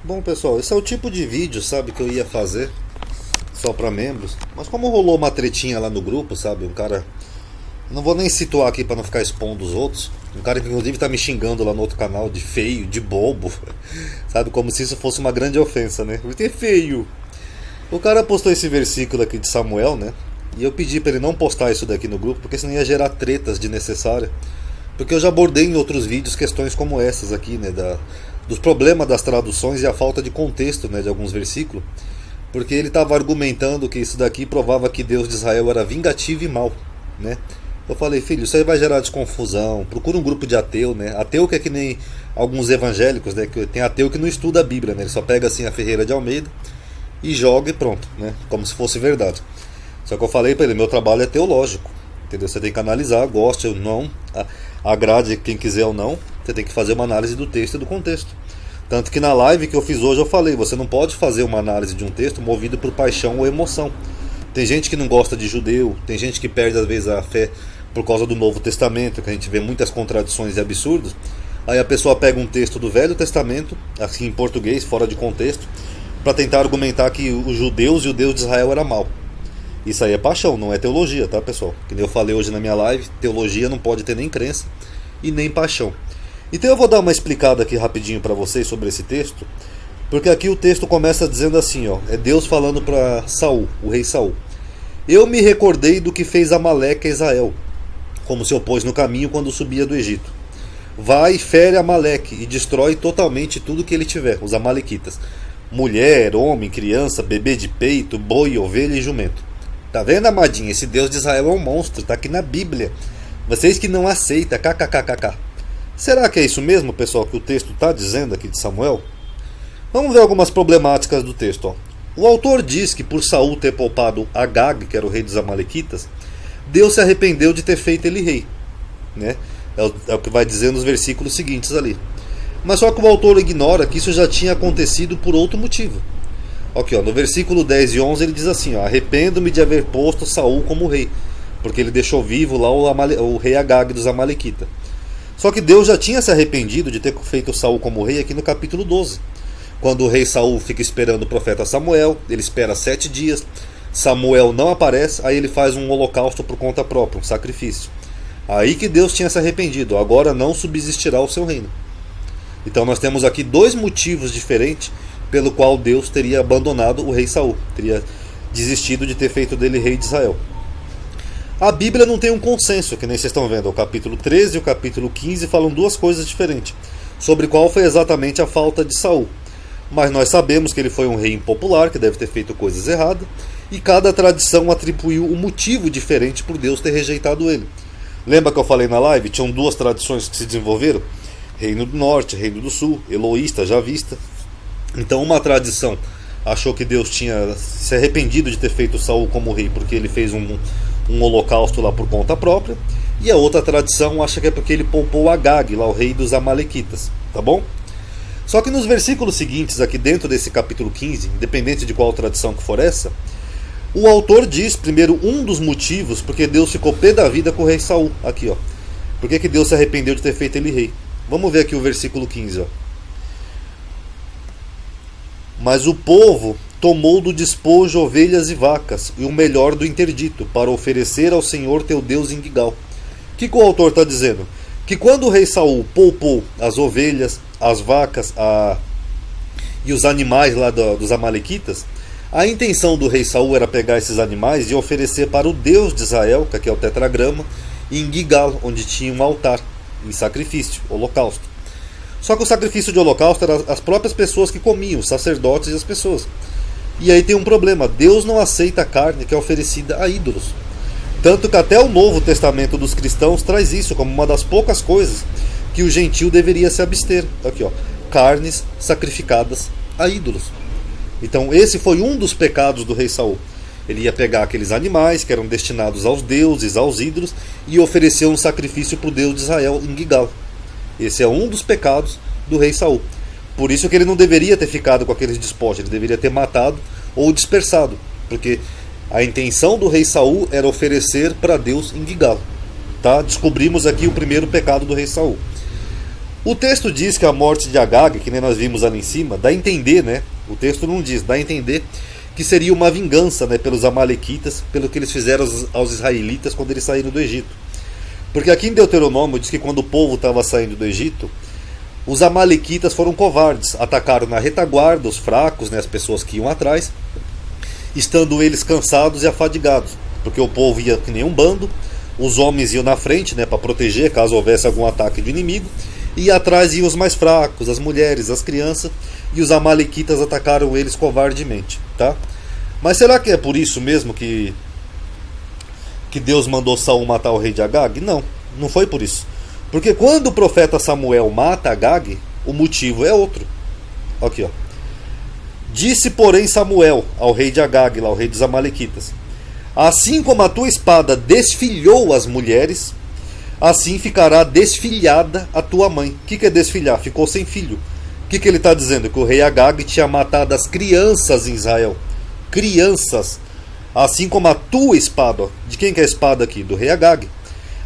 Bom, pessoal, esse é o tipo de vídeo, sabe, que eu ia fazer só pra membros. Mas como rolou uma tretinha lá no grupo, sabe, um cara... Não vou nem situar aqui pra não ficar expondo os outros. Um cara que inclusive tá me xingando lá no outro canal de feio, de bobo. Sabe, como se isso fosse uma grande ofensa, né? Porque é feio. O cara postou esse versículo aqui de Samuel, né? E eu pedi pra ele não postar isso daqui no grupo, porque senão ia gerar tretas desnecessárias. Porque eu já abordei em outros vídeos questões como essas aqui, né? Dos problemas das traduções e a falta de contexto, né, de alguns versículos. Porque ele estava argumentando que isso daqui provava que Deus de Israel era vingativo e mau, né? Eu falei, filho, isso aí vai gerar desconfusão. Procura um grupo de ateu, né? Ateu que é que nem alguns evangélicos, né? Que tem ateu que não estuda a Bíblia, né? Ele só pega assim a Ferreira de Almeida e joga e pronto, né? Como se fosse verdade. Só que eu falei para ele, meu trabalho é teológico, entendeu? Você tem que analisar, goste ou não, agrade quem quiser ou não. Você tem que fazer uma análise do texto e do contexto. Tanto que na live que eu fiz hoje eu falei, você não pode fazer uma análise de um texto movido por paixão ou emoção. Tem gente que não gosta de judeu, tem gente que perde às vezes a fé por causa do Novo Testamento, que a gente vê muitas contradições e absurdos. Aí a pessoa pega um texto do Velho Testamento, assim em português, fora de contexto, para tentar argumentar que os judeus e o Deus de Israel era mau. Isso aí é paixão, não é teologia, tá, pessoal? Que nem eu falei hoje na minha live, teologia não pode ter nem crença e nem paixão. Então eu vou dar uma explicada aqui rapidinho para vocês sobre esse texto, porque aqui o texto começa dizendo assim, ó, é Deus falando para Saul, o rei Saul. Eu me recordei do que fez Amaleque a Israel, como se opôs no caminho quando subia do Egito. Vai, fere Amaleque e destrói totalmente tudo que ele tiver, os amalequitas. Mulher, homem, criança, bebê de peito, boi, ovelha e jumento. Tá vendo, amadinho? Esse Deus de Israel é um monstro, tá aqui na Bíblia. Vocês que não aceitam, kkkk. Será que é isso mesmo, pessoal, que o texto está dizendo aqui de Samuel? Vamos ver algumas problemáticas do texto. Ó. O autor diz que por Saul ter poupado Agag, que era o rei dos amalequitas, Deus se arrependeu de ter feito ele rei. Né? É o que vai dizer nos versículos seguintes ali. Mas só que o autor ignora que isso já tinha acontecido por outro motivo. Aqui, ó, no versículo 10 e 11 ele diz assim, ó, arrependo-me de haver posto Saul como rei, porque ele deixou vivo lá o rei Agag dos amalequitas. Só que Deus já tinha se arrependido de ter feito Saul como rei aqui no capítulo 12. Quando o rei Saul fica esperando o profeta Samuel, ele espera 7 dias, Samuel não aparece, aí ele faz um holocausto por conta própria, um sacrifício. Aí que Deus tinha se arrependido, agora não subsistirá o seu reino. Então nós temos aqui dois motivos diferentes pelo qual Deus teria abandonado o rei Saul, teria desistido de ter feito dele rei de Israel. A Bíblia não tem um consenso, que nem vocês estão vendo. O capítulo 13 e o capítulo 15 falam duas coisas diferentes, sobre qual foi exatamente a falta de Saul. Mas nós sabemos que ele foi um rei impopular, que deve ter feito coisas erradas, e cada tradição atribuiu um motivo diferente por Deus ter rejeitado ele. Lembra que eu falei na live? Tinham duas tradições que se desenvolveram? Reino do Norte, Reino do Sul, Eloísta, Javista. Então uma tradição achou que Deus tinha se arrependido de ter feito Saul como rei porque ele fez um holocausto lá por conta própria, e a outra tradição acha que é porque ele poupou Agag, lá o rei dos amalequitas, tá bom? Só que nos versículos seguintes, aqui dentro desse capítulo 15, independente de qual tradição que for essa, o autor diz primeiro um dos motivos porque Deus ficou pé da vida com o rei Saul, aqui ó, por que Deus se arrependeu de ter feito ele rei. Vamos ver aqui o versículo 15, ó. Mas o povo tomou do despojo ovelhas e vacas, e o melhor do interdito, para oferecer ao Senhor teu Deus em Gigal. O que o autor está dizendo? Que quando o rei Saul poupou as ovelhas, as vacas e os animais lá dos amalequitas, a intenção do rei Saul era pegar esses animais e oferecer para o Deus de Israel, que aqui é o tetragrama, em Gigal, onde tinha um altar, em sacrifício, holocausto. Só que o sacrifício de holocausto eram as próprias pessoas que comiam, os sacerdotes e as pessoas. E aí tem um problema, Deus não aceita a carne que é oferecida a ídolos. Tanto que até o Novo Testamento dos cristãos traz isso como uma das poucas coisas que o gentil deveria se abster. Aqui, ó, carnes sacrificadas a ídolos. Então esse foi um dos pecados do rei Saul. Ele ia pegar aqueles animais que eram destinados aos deuses, aos ídolos, e oferecer um sacrifício para o Deus de Israel em Gigal. Esse é um dos pecados do rei Saul. Por isso que ele não deveria ter ficado com aqueles despojos, ele deveria ter matado ou dispersado, porque a intenção do rei Saul era oferecer para Deus em Gigal. Tá? Descobrimos aqui o primeiro pecado do rei Saul. O texto diz que a morte de Agag, que nem nós vimos ali em cima, dá a entender, né? O texto não diz, dá a entender que seria uma vingança, né, pelos amalequitas, pelo que eles fizeram aos israelitas quando eles saíram do Egito. Porque aqui em Deuteronômio diz que quando o povo estava saindo do Egito, os amalequitas foram covardes, atacaram na retaguarda os fracos, né, as pessoas que iam atrás, estando eles cansados e afadigados, porque o povo ia que nem um bando, os homens iam na frente, né, para proteger caso houvesse algum ataque do inimigo, e atrás iam os mais fracos, as mulheres, as crianças, e os amalequitas atacaram eles covardemente, tá? Mas será que é por isso mesmo que Deus mandou Saul matar o rei de Agag? Não, não foi por isso. Porque quando o profeta Samuel mata Agag, o motivo é outro. Aqui, ó. Disse, porém, Samuel ao rei de Agag, lá, o rei dos amalequitas: assim como a tua espada desfilhou as mulheres, assim ficará desfilhada a tua mãe. O que é desfilhar? Ficou sem filho. O que ele está dizendo? Que o rei Agag tinha matado as crianças em Israel. Crianças. Assim como a tua espada. De quem que é a espada aqui? Do rei Agag.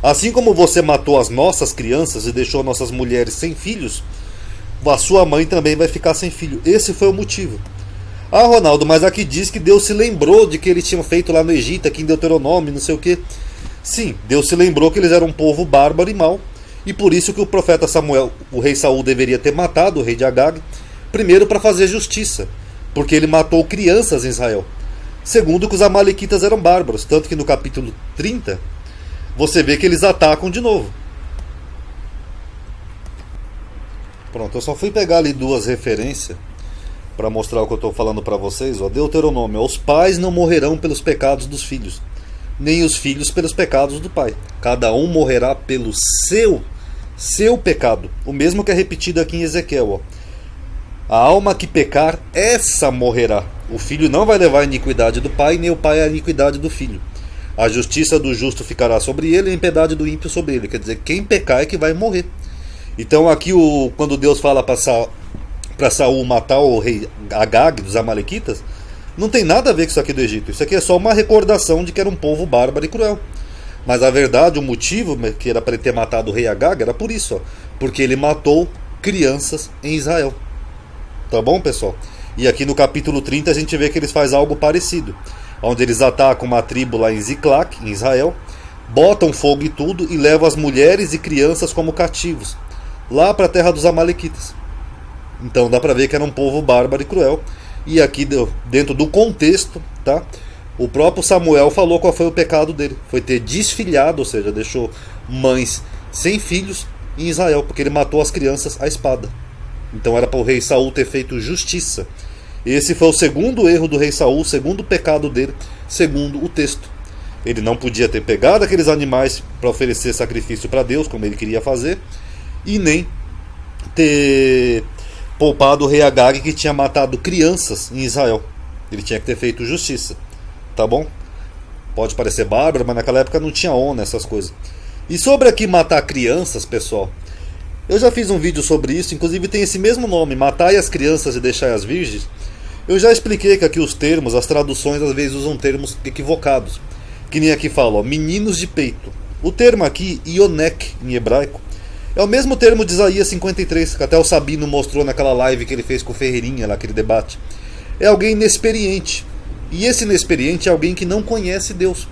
Assim como você matou as nossas crianças e deixou nossas mulheres sem filhos, a sua mãe também vai ficar sem filho. Esse foi o motivo. Ah, Ronaldo, mas aqui diz que Deus se lembrou de que eles tinham feito lá no Egito, aqui em Deuteronômio, não sei o que. Sim, Deus se lembrou que eles eram um povo bárbaro e mau, e por isso que o profeta Samuel, o rei Saul, deveria ter matado o rei de Agag, primeiro para fazer justiça, porque ele matou crianças em Israel. Segundo, que os amalequitas eram bárbaros, tanto que no capítulo 30 você vê que eles atacam de novo. Pronto, eu só fui pegar ali duas referências para mostrar o que eu estou falando para vocês. Ó, Deuteronômio: os pais não morrerão pelos pecados dos filhos, nem os filhos pelos pecados do pai. Cada um morrerá pelo seu pecado. O mesmo que é repetido aqui em Ezequiel. Ó. A alma que pecar, essa morrerá. O filho não vai levar a iniquidade do pai, nem o pai a iniquidade do filho. A justiça do justo ficará sobre ele, e a impiedade do ímpio sobre ele. Quer dizer, quem pecar é que vai morrer. Então aqui, quando Deus fala para Saul matar o rei Agag dos amalequitas, não tem nada a ver com isso aqui do Egito. Isso aqui é só uma recordação de que era um povo bárbaro e cruel. Mas a verdade, o motivo que era para ele ter matado o rei Agag era por isso, ó, porque ele matou crianças em Israel. Tá bom, pessoal? E aqui no capítulo 30 a gente vê que eles fazem algo parecido, onde eles atacam uma tribo lá em Ziclac, em Israel, botam fogo e tudo e levam as mulheres e crianças como cativos lá para a terra dos amalequitas. Então dá para ver que era um povo bárbaro e cruel. E aqui dentro do contexto, tá? O próprio Samuel falou qual foi o pecado dele. Foi ter desfilhado, ou seja, deixou mães sem filhos em Israel, porque ele matou as crianças à espada. Então era para o rei Saul ter feito justiça. Esse foi o segundo erro do rei Saul, o segundo pecado dele, segundo o texto. Ele não podia ter pegado aqueles animais para oferecer sacrifício para Deus, como ele queria fazer, e nem ter poupado o rei Agag, que tinha matado crianças em Israel. Ele tinha que ter feito justiça. Tá bom? Pode parecer bárbaro, mas naquela época não tinha ONU, essas coisas. E sobre aqui matar crianças, pessoal, eu já fiz um vídeo sobre isso, inclusive tem esse mesmo nome, Matai as crianças e deixai as virgens. Eu já expliquei que aqui os termos, as traduções às vezes usam termos equivocados. Que nem aqui fala, ó, meninos de peito. O termo aqui, Ionek, em hebraico, é o mesmo termo de Isaías 53, que até o Sabino mostrou naquela live que ele fez com o Ferreirinha, lá, aquele debate. É alguém inexperiente. E esse inexperiente é alguém que não conhece Deus.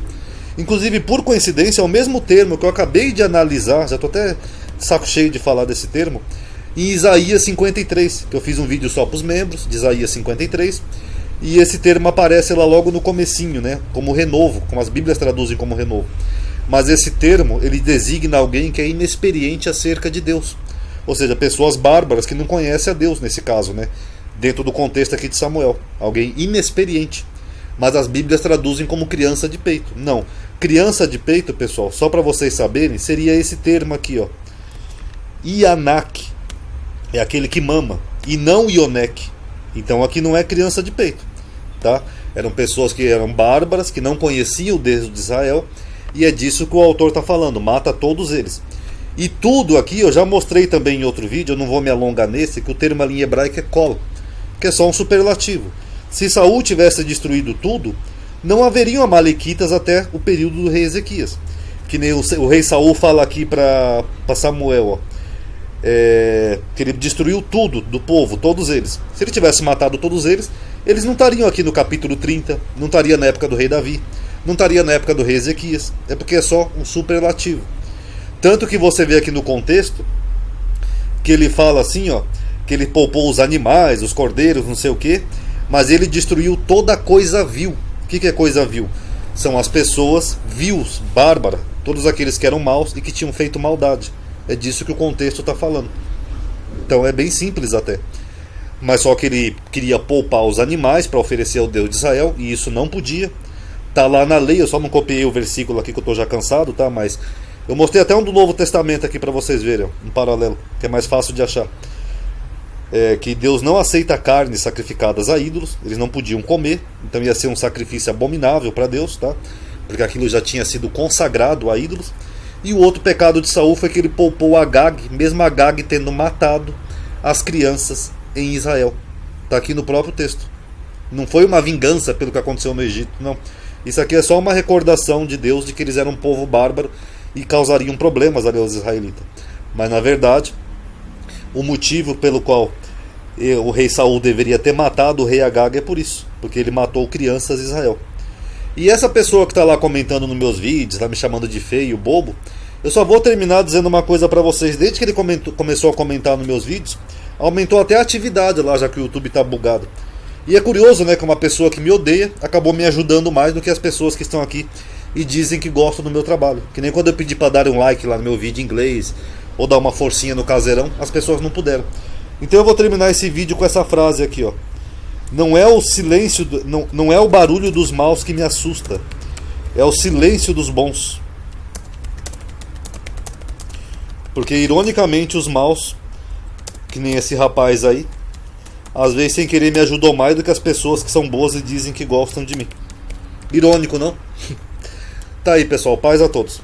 Inclusive, por coincidência, é o mesmo termo que eu acabei de analisar, já estou até saco cheio de falar desse termo, em Isaías 53, que eu fiz um vídeo só para os membros, de Isaías 53, e esse termo aparece lá logo no comecinho, né, como renovo, como as Bíblias traduzem como renovo. Mas esse termo, ele designa alguém que é inexperiente acerca de Deus. Ou seja, pessoas bárbaras que não conhecem a Deus, nesse caso, né, dentro do contexto aqui de Samuel. Alguém inexperiente. Mas as Bíblias traduzem como criança de peito. Não, criança de peito, pessoal, só para vocês saberem, seria esse termo aqui, ó. Ianak, é aquele que mama, e não Ionek. Então aqui não é criança de peito, tá? Eram pessoas que eram bárbaras, que não conheciam o Deus de Israel, e é disso que o autor está falando, mata todos eles. E tudo aqui, eu já mostrei também em outro vídeo, eu não vou me alongar nesse, que o termo ali em hebraico é kol, que é só um superlativo. Se Saul tivesse destruído tudo, não haveriam amalequitas até o período do rei Ezequias. Que nem o rei Saul fala aqui para Samuel, ó. que ele destruiu tudo do povo, todos eles. Se ele tivesse matado todos eles, eles não estariam aqui no capítulo 30, não estaria na época do rei Davi, não estaria na época do rei Ezequias. É porque é só um superlativo. Tanto que você vê aqui no contexto que ele fala assim, ó, que ele poupou os animais, os cordeiros, não sei o que, mas ele destruiu toda coisa vil. O que é coisa vil? São as pessoas vils, bárbaras, todos aqueles que eram maus e que tinham feito maldade. É disso que o contexto está falando. Então é bem simples até. Mas só que ele queria poupar os animais para oferecer ao Deus de Israel, e isso não podia. Tá lá na lei, eu só não copiei o versículo aqui que eu estou já cansado, tá? Mas eu mostrei até um do Novo Testamento aqui para vocês verem, um paralelo, que é mais fácil de achar. Que Deus não aceita carnes sacrificadas a ídolos, eles não podiam comer, então ia ser um sacrifício abominável para Deus, tá? Porque aquilo já tinha sido consagrado a ídolos. E o outro pecado de Saul foi que ele poupou Agag, mesmo Agag tendo matado as crianças em Israel. Está aqui no próprio texto. Não foi uma vingança pelo que aconteceu no Egito, não. Isso aqui é só uma recordação de Deus de que eles eram um povo bárbaro e causariam problemas ali aos israelitas. Mas na verdade, o motivo pelo qual o rei Saul deveria ter matado o rei Agag é por isso, porque ele matou crianças de Israel. E essa pessoa que está lá comentando nos meus vídeos, está me chamando de feio, bobo, eu só vou terminar dizendo uma coisa para vocês. Desde que ele começou a comentar nos meus vídeos, aumentou até a atividade lá, já que o YouTube está bugado. E é curioso, né, que uma pessoa que me odeia acabou me ajudando mais do que as pessoas que estão aqui e dizem que gostam do meu trabalho. Que nem quando eu pedi para dar um like lá no meu vídeo em inglês, ou dar uma forcinha no caseirão, as pessoas não puderam. Então eu vou terminar esse vídeo com essa frase aqui, ó. Não é o silêncio, não é o barulho dos maus que me assusta, é o silêncio dos bons. Porque ironicamente os maus, que nem esse rapaz aí, às vezes sem querer me ajudou mais do que as pessoas que são boas e dizem que gostam de mim. Irônico, não? Tá aí, pessoal, paz a todos.